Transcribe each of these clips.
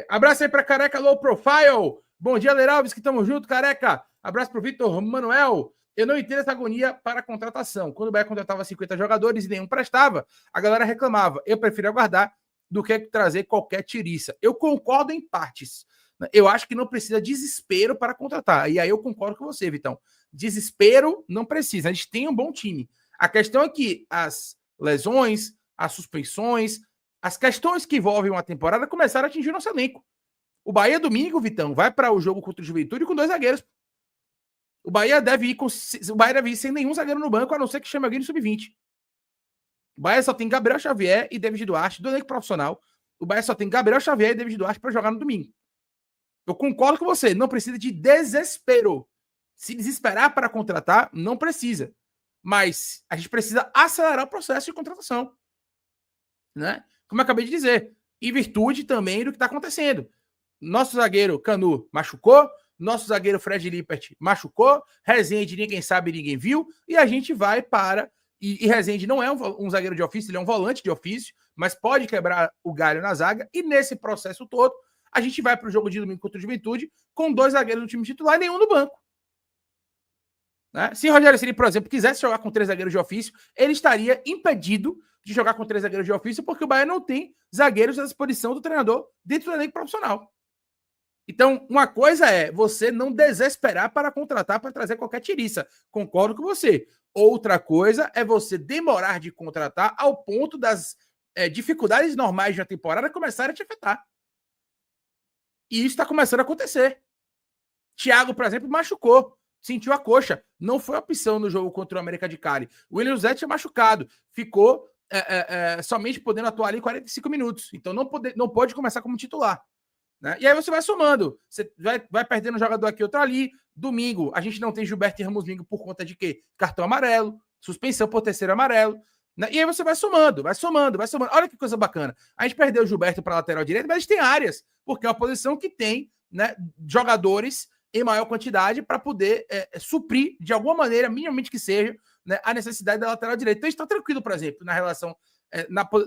Abraço aí para Careca Low Profile. Bom dia, Leiralves, que estamos juntos, Careca. Abraço para o Vitor Manuel. Eu não entendo essa agonia para a contratação. Quando o Bahia contratava 50 jogadores e nenhum prestava, a galera reclamava. Eu prefiro aguardar do que trazer qualquer tiriça. Eu concordo em partes. Eu acho que não precisa desespero para contratar. E aí eu concordo com você, Vitão. Desespero não precisa. A gente tem um bom time. A questão é que as lesões, as suspensões, as questões que envolvem uma temporada começaram a atingir o nosso elenco. O Bahia, domingo, Vitão, vai para o jogo contra o Juventude com 2 zagueiros. O Bahia deve ir sem nenhum zagueiro no banco, a não ser que chame alguém no sub-20. O Bahia só tem Gabriel Xavier e David Duarte, do elenco profissional. O Bahia só tem Gabriel Xavier e David Duarte para jogar no domingo. Eu concordo com você, não precisa de desespero. Se desesperar para contratar, não precisa. Mas a gente precisa acelerar o processo de contratação. Né? Como eu acabei de dizer. Em virtude também do que está acontecendo. Nosso zagueiro Canu machucou, nosso zagueiro Fred Lippert machucou, Rezende ninguém sabe, ninguém viu, e a gente vai para... E Rezende não é um zagueiro de ofício, ele é um volante de ofício, mas pode quebrar o galho na zaga, e nesse processo todo, a gente vai para o jogo de domingo contra o Juventude com 2 zagueiros no time titular e nenhum no banco. Né? Se o Rogério Ceni, por exemplo, quisesse jogar com 3 zagueiros de ofício, ele estaria impedido de jogar com 3 zagueiros de ofício, porque o Bahia não tem zagueiros à disposição do treinador dentro do elenco profissional. Então, uma coisa é você não desesperar para contratar, para trazer qualquer tiriça. Concordo com você. Outra coisa é você demorar de contratar ao ponto das dificuldades normais de uma temporada começarem a te afetar. E isso está começando a acontecer. Thiago, por exemplo, machucou. Sentiu a coxa. Não foi opção no jogo contra o América de Cali. O William Zé tinha machucado. Ficou somente podendo atuar ali 45 minutos. Então não pode começar como titular. Né? E aí você vai somando. Você vai perdendo um jogador aqui, outro ali. Domingo, a gente não tem Gilberto e Ramos Lingo por conta de quê? Cartão amarelo, suspensão por terceiro amarelo. Né? E aí você vai somando, vai somando, vai somando. Olha que coisa bacana. A gente perdeu o Gilberto para a lateral direita, mas a gente tem áreas, porque é uma posição que tem, né, jogadores em maior quantidade para poder suprir, de alguma maneira, minimamente que seja, né, a necessidade da lateral direita. Então a gente está tranquilo, por exemplo, na relação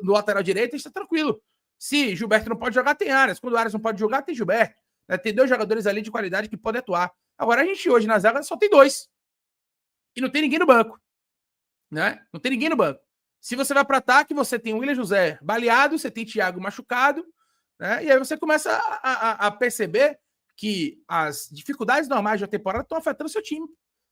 no lateral direito, a gente está tranquilo. Se Gilberto não pode jogar, tem Arias. Quando o Arias não pode jogar, tem Gilberto. Né? Tem 2 jogadores ali de qualidade que podem atuar. Agora, a gente hoje na zaga só tem 2. E não tem ninguém no banco. Né? Não tem ninguém no banco. Se você vai para ataque, você tem o William José baleado, você tem Thiago machucado. Né? E aí você começa a perceber que as dificuldades normais da temporada estão afetando o seu time.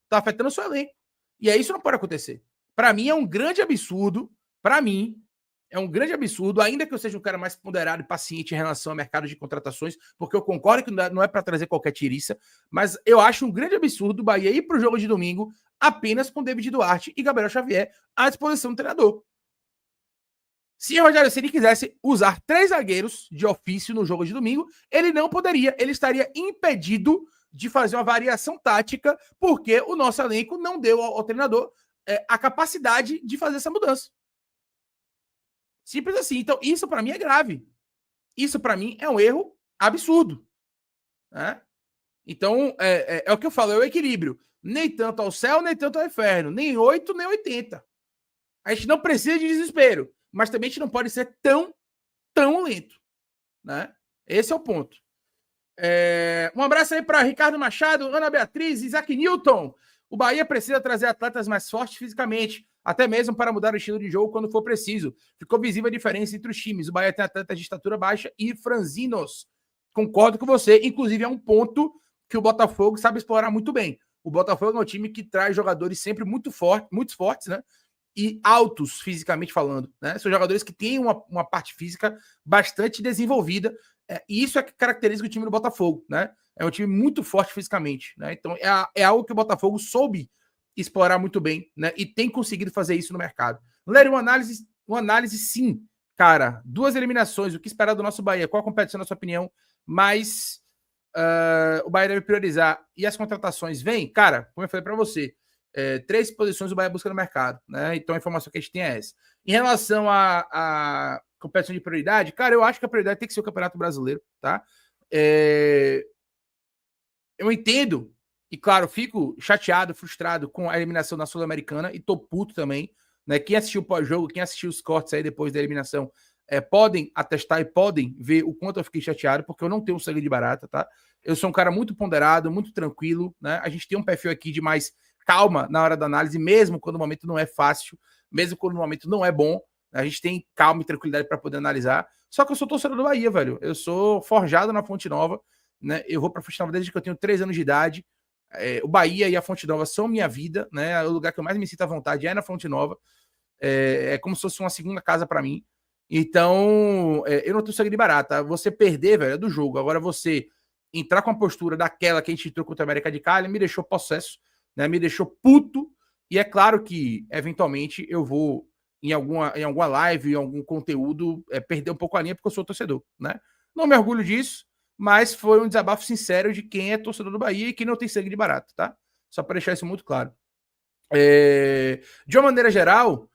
Estão afetando o seu elenco. E aí isso não pode acontecer. Para mim, é um grande absurdo. Para mim, é um grande absurdo, ainda que eu seja um cara mais ponderado e paciente em relação ao mercado de contratações, porque eu concordo que não é para trazer qualquer tiriça, mas eu acho um grande absurdo o Bahia ir para o jogo de domingo apenas com David Duarte e Gabriel Xavier à disposição do treinador. Se o Rogério Ceni quisesse usar 3 zagueiros de ofício no jogo de domingo, ele não poderia, ele estaria impedido de fazer uma variação tática, porque o nosso elenco não deu ao treinador a capacidade de fazer essa mudança. Simples assim. Então, isso para mim é grave. Isso para mim é um erro absurdo. Né? Então, é o que eu falo, é o equilíbrio. Nem tanto ao céu, nem tanto ao inferno. Nem 8, nem 80. A gente não precisa de desespero, mas também a gente não pode ser tão lento. Né? Esse é o ponto. Um abraço aí para Ricardo Machado, Ana Beatriz, Isaac Newton. O Bahia precisa trazer atletas mais fortes fisicamente, até mesmo para mudar o estilo de jogo quando for preciso. Ficou visível a diferença entre os times. O Bahia tem atletas de estatura baixa e franzinos. Concordo com você. Inclusive, é um ponto que o Botafogo sabe explorar muito bem. O Botafogo é um time que traz jogadores sempre muito fortes, né? E altos, fisicamente falando. Né? São jogadores que têm uma parte física bastante desenvolvida. E isso é que caracteriza o time do Botafogo. Né? É um time muito forte fisicamente. Né? Então, é algo que o Botafogo soube explorar muito bem, né? E tem conseguido fazer isso no mercado. Lério, uma análise sim, cara. 2 eliminações, o que esperar do nosso Bahia? Qual a competição, na sua opinião? Mas o Bahia deve priorizar. E as contratações vêm? Cara, como eu falei para você, 3 posições o Bahia busca no mercado, né? Então a informação que a gente tem é essa. Em relação a competição de prioridade, cara, eu acho que a prioridade tem que ser o Campeonato Brasileiro, tá? Eu entendo. E, claro, fico chateado, frustrado com a eliminação da Sul-Americana e tô puto também. Né? Quem assistiu o pós-jogo, quem assistiu os cortes aí depois da eliminação, podem atestar e podem ver o quanto eu fiquei chateado, porque eu não tenho sangue de barata, tá? Eu sou um cara muito ponderado, muito tranquilo, né? A gente tem um perfil aqui de mais calma na hora da análise, mesmo quando o momento não é fácil, mesmo quando o momento não é bom, a gente tem calma e tranquilidade para poder analisar. Só que eu sou torcedor do Bahia, velho. Eu sou forjado na Fonte Nova, né? Eu vou para a Fonte Nova desde que eu tenho 3 anos de idade. O Bahia e a Fonte Nova são minha vida, né? O lugar que eu mais me sinto à vontade é na Fonte Nova. É como se fosse uma segunda casa para mim. Então, eu não tenho sangue de barata. Você perder, velho, é do jogo. Agora, você entrar com a postura daquela que a gente entrou contra a América de Cali me deixou possesso, né? Me deixou puto. E é claro que, eventualmente, eu vou, em alguma live, em algum conteúdo, perder um pouco a linha, porque eu sou torcedor, né? Não me orgulho disso, mas foi um desabafo sincero de quem é torcedor do Bahia e que não tem sangue de barata, tá? Só para deixar isso muito claro. De uma maneira geral,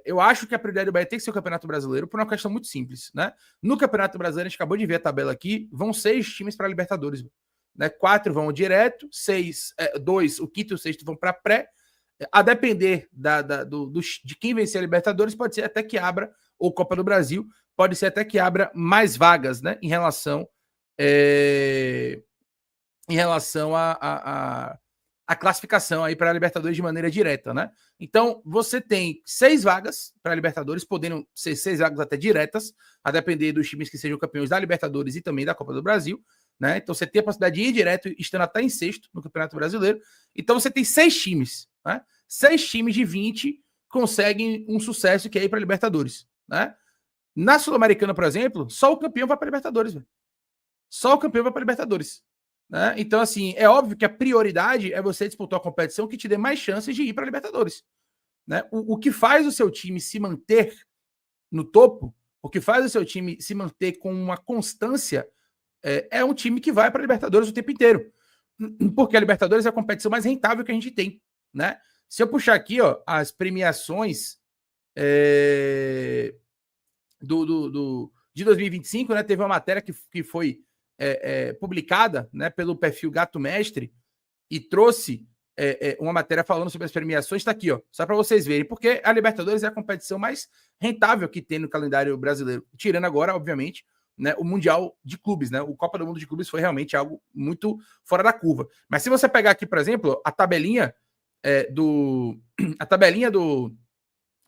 eu acho que a prioridade do Bahia tem que ser o Campeonato Brasileiro por uma questão muito simples, né? No Campeonato Brasileiro, a gente acabou de ver a tabela aqui, vão 6 times para a Libertadores, né? 4 vão direto, 2, o quinto e o sexto vão para pré. A depender de quem vencer a Libertadores, pode ser até que abra, ou Copa do Brasil, pode ser até que abra mais vagas, né? Em relação a classificação aí para a Libertadores de maneira direta, né? Então, você tem 6 vagas para a Libertadores, podendo ser 6 vagas até diretas, a depender dos times que sejam campeões da Libertadores e também da Copa do Brasil, né? Então, você tem a possibilidade de ir direto, estando até em sexto no Campeonato Brasileiro. Então, você tem 6 times, né? 6 times de 20 conseguem um sucesso que é ir para a Libertadores, né? Na Sul-Americana, por exemplo, só o campeão vai para a Libertadores, velho. Só o campeão vai para a Libertadores. Né? Então, assim, é óbvio que a prioridade é você disputar a competição que te dê mais chances de ir para a Libertadores. Né? O que faz o seu time se manter no topo, o que faz o seu time se manter com uma constância, é um time que vai para a Libertadores o tempo inteiro. Porque a Libertadores é a competição mais rentável que a gente tem. Né? Se eu puxar aqui ó, as premiações de 2025, né, teve uma matéria que foi publicada, né, pelo perfil Gato Mestre e trouxe uma matéria falando sobre as premiações. Está aqui, ó, só para vocês verem, porque a Libertadores é a competição mais rentável que tem no calendário brasileiro, tirando agora, obviamente, né, o Mundial de Clubes, né? O Copa do Mundo de Clubes foi realmente algo muito fora da curva. Mas se você pegar aqui, por exemplo, a tabelinha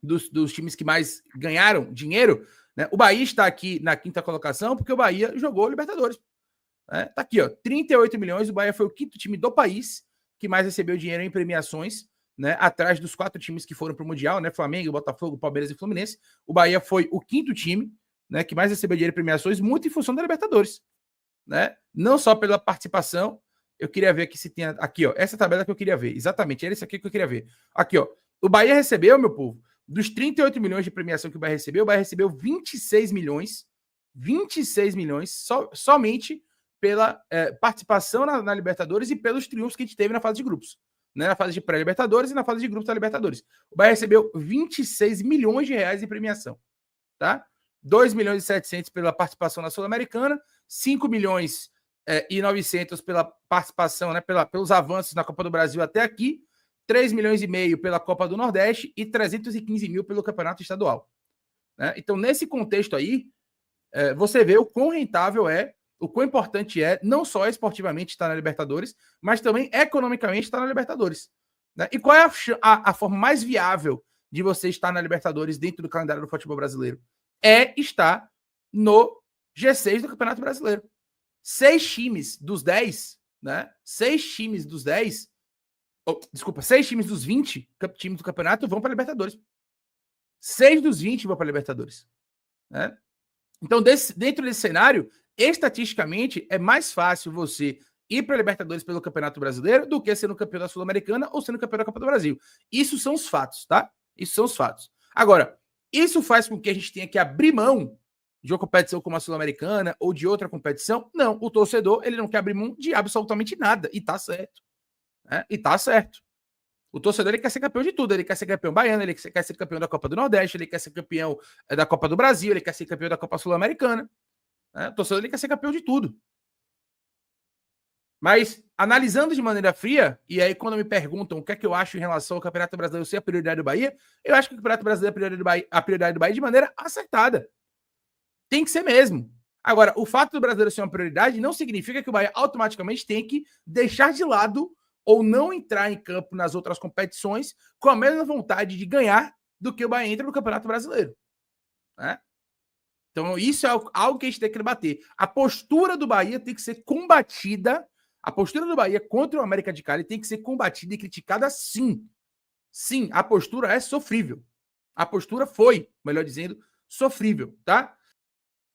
dos times que mais ganharam dinheiro, né? O Bahia está aqui na 5ª colocação porque o Bahia jogou Libertadores. Né? Tá aqui, ó, 38 milhões. O Bahia foi o 5º time do país que mais recebeu dinheiro em premiações, né? Atrás dos 4 times que foram para o Mundial, né? Flamengo, Botafogo, Palmeiras e Fluminense. O Bahia foi o 5º time, né, que mais recebeu dinheiro em premiações, muito em função da Libertadores. Né? Não só pela participação. Eu queria ver aqui se tem. Aqui, ó, essa tabela que eu queria ver. Exatamente, era isso aqui que eu queria ver. Aqui, ó. O Bahia recebeu, meu povo, dos 38 milhões de premiação que o Bahia recebeu 26 milhões. 26 milhões somente pela participação na Libertadores e pelos triunfos que a gente teve na fase de grupos. Né? Na fase de pré-Libertadores e na fase de grupos da Libertadores. O Bahia recebeu 26 milhões de reais em premiação. Tá? 2 milhões e 700 pela participação na Sul-Americana, 5 milhões e 900 pela participação, né, pelos avanços na Copa do Brasil até aqui, 3 milhões e meio pela Copa do Nordeste e 315 mil pelo Campeonato Estadual. Né? Então, nesse contexto aí, você vê o quão rentável é, o quão importante é, não só esportivamente estar na Libertadores, mas também economicamente estar na Libertadores. Né? E qual é a forma mais viável de você estar na Libertadores dentro do calendário do futebol brasileiro? É estar no G6 do Campeonato Brasileiro. 6 times dos 10, né? 6 times dos 10, desculpa, 6 times dos 20 times do campeonato vão para a Libertadores. 6 dos 20 vão para a Libertadores. Né? Então, dentro desse cenário, estatisticamente, é mais fácil você ir para a Libertadores pelo Campeonato Brasileiro do que sendo campeão da Sul-Americana ou sendo campeão da Copa do Brasil. Isso são os fatos, tá? Isso são os fatos. Agora, isso faz com que a gente tenha que abrir mão de uma competição como a Sul-Americana ou de outra competição? Não, o torcedor ele não quer abrir mão de absolutamente nada, e tá certo. Né? E tá certo. O torcedor ele quer ser campeão de tudo, ele quer ser campeão baiano, ele quer ser campeão da Copa do Nordeste, ele quer ser campeão da Copa do Brasil, ele quer ser campeão da Copa Sul-Americana. Né? O torcedor ele quer ser campeão de tudo. Mas, analisando de maneira fria, e aí quando me perguntam o que é que eu acho em relação ao Campeonato Brasileiro ser a prioridade do Bahia, eu acho que o Campeonato Brasileiro é a prioridade do Bahia de maneira acertada. Tem que ser mesmo. Agora, o fato do brasileiro ser uma prioridade não significa que o Bahia automaticamente tem que deixar de lado ou não entrar em campo nas outras competições com a mesma vontade de ganhar do que o Bahia entra no Campeonato Brasileiro. Né? Então, isso é algo que a gente tem que debater. A postura do Bahia tem que ser combatida. A postura do Bahia contra o América de Cali tem que ser combatida e criticada, sim. Sim, a postura é sofrível. A postura foi, melhor dizendo, sofrível, tá?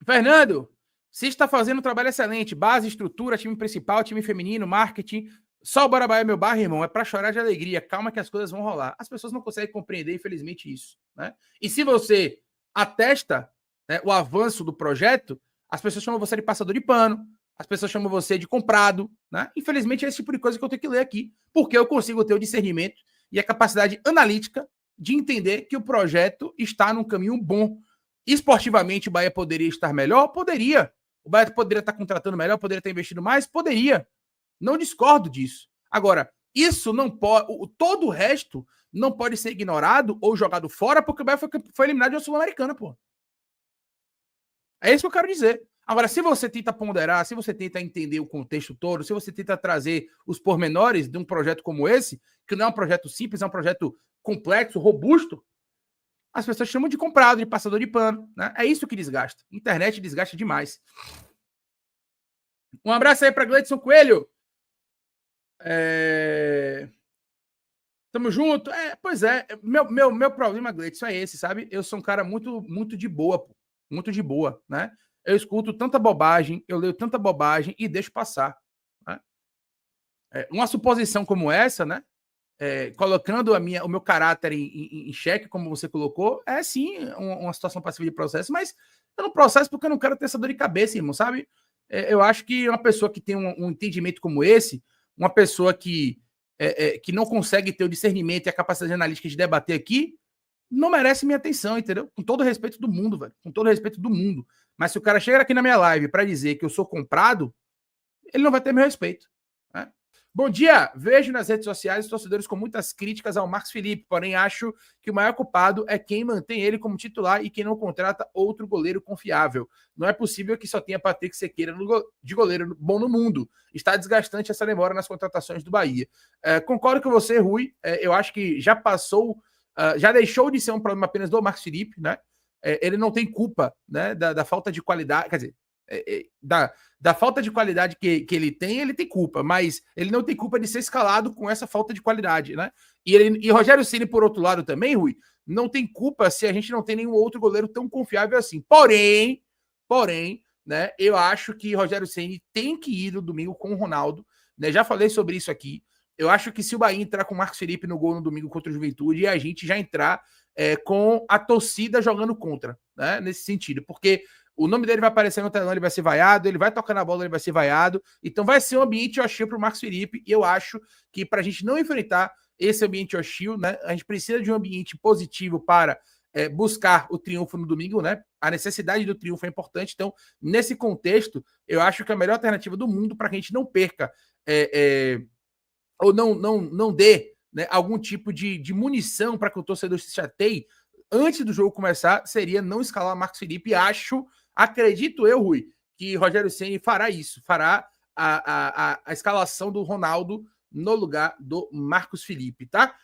Fernando, você está fazendo um trabalho excelente. Base, estrutura, time principal, time feminino, marketing. Só o Bora Bahia é meu bairro, irmão. É para chorar de alegria. Calma que as coisas vão rolar. As pessoas não conseguem compreender, infelizmente, isso. Né? E se você atesta, né, o avanço do projeto, as pessoas chamam você de passador de pano, as pessoas chamam você de comprado. Né? Infelizmente, é esse tipo de coisa que eu tenho que ler aqui, porque eu consigo ter o discernimento e a capacidade analítica de entender que o projeto está num caminho bom. Esportivamente, o Bahia poderia estar melhor? Poderia. O Bahia poderia estar contratando melhor, poderia estar investindo mais? Poderia. Não discordo disso. Agora, isso não pode. Todo o resto não pode ser ignorado ou jogado fora porque o Bahia foi eliminado de uma Sul-Americana, pô. É isso que eu quero dizer. Agora, se você tenta ponderar, se você tenta entender o contexto todo, se você tenta trazer os pormenores de um projeto como esse, que não é um projeto simples, é um projeto complexo, robusto, as pessoas chamam de comprado, de passador de pano. Né? É isso que desgasta. Internet desgasta demais. Um abraço aí para Gleidson Coelho. Tamo junto. Pois é. Meu problema, Gleidson, é esse, sabe? Eu sou um cara muito de boa, pô. Muito de boa, né? Eu escuto tanta bobagem, eu leio tanta bobagem e deixo passar. Né? Uma suposição como essa, né? Colocando o meu caráter em xeque, como você colocou, é sim uma situação passiva de processo, mas eu não processo porque eu não quero ter essa dor de cabeça, irmão, sabe? Eu acho que uma pessoa que tem um entendimento como esse, uma pessoa que não consegue ter o discernimento e a capacidade analítica de debater aqui, não merece minha atenção, entendeu? Com todo o respeito do mundo, velho. Com todo o respeito do mundo. Mas se o cara chegar aqui na minha live para dizer que eu sou comprado, ele não vai ter meu respeito. Né? Bom dia! Vejo nas redes sociais os torcedores com muitas críticas ao Marcos Felipe, porém acho que o maior culpado é quem mantém ele como titular e quem não contrata outro goleiro confiável. Não é possível que só tenha Patrick Sequeira de goleiro bom no mundo. Está desgastante essa demora nas contratações do Bahia. Concordo com você, Rui. Eu acho que já passou, já deixou de ser um problema apenas do Marcos Felipe, né? Ele não tem culpa, né, da falta de qualidade, quer dizer, da falta de qualidade que ele tem culpa, mas ele não tem culpa de ser escalado com essa falta de qualidade, né? E Rogério Ceni, por outro lado, também, Rui, não tem culpa se a gente não tem nenhum outro goleiro tão confiável assim. Porém, né, eu acho que Rogério Ceni tem que ir no domingo com o Ronaldo, né? Já falei sobre isso aqui. Eu acho que se o Bahia entrar com o Marcos Felipe no gol no domingo contra o Juventude, a gente já entrar com a torcida jogando contra, né? Nesse sentido, porque o nome dele vai aparecer no telão, ele vai ser vaiado, ele vai tocar na bola, ele vai ser vaiado. Então vai ser um ambiente hostil para o Marcos Felipe. E eu acho que para a gente não enfrentar esse ambiente hostil, né, a gente precisa de um ambiente positivo para buscar o triunfo no domingo, né? A necessidade do triunfo é importante. Então, nesse contexto, eu acho que a melhor alternativa do mundo para que a gente não perca ou não dê, né, algum tipo de munição para que o torcedor se chateie antes do jogo começar, seria não escalar Marcos Felipe. Acredito eu, Rui, que Rogério Ceni fará isso, fará a escalação do Ronaldo no lugar do Marcos Felipe, tá?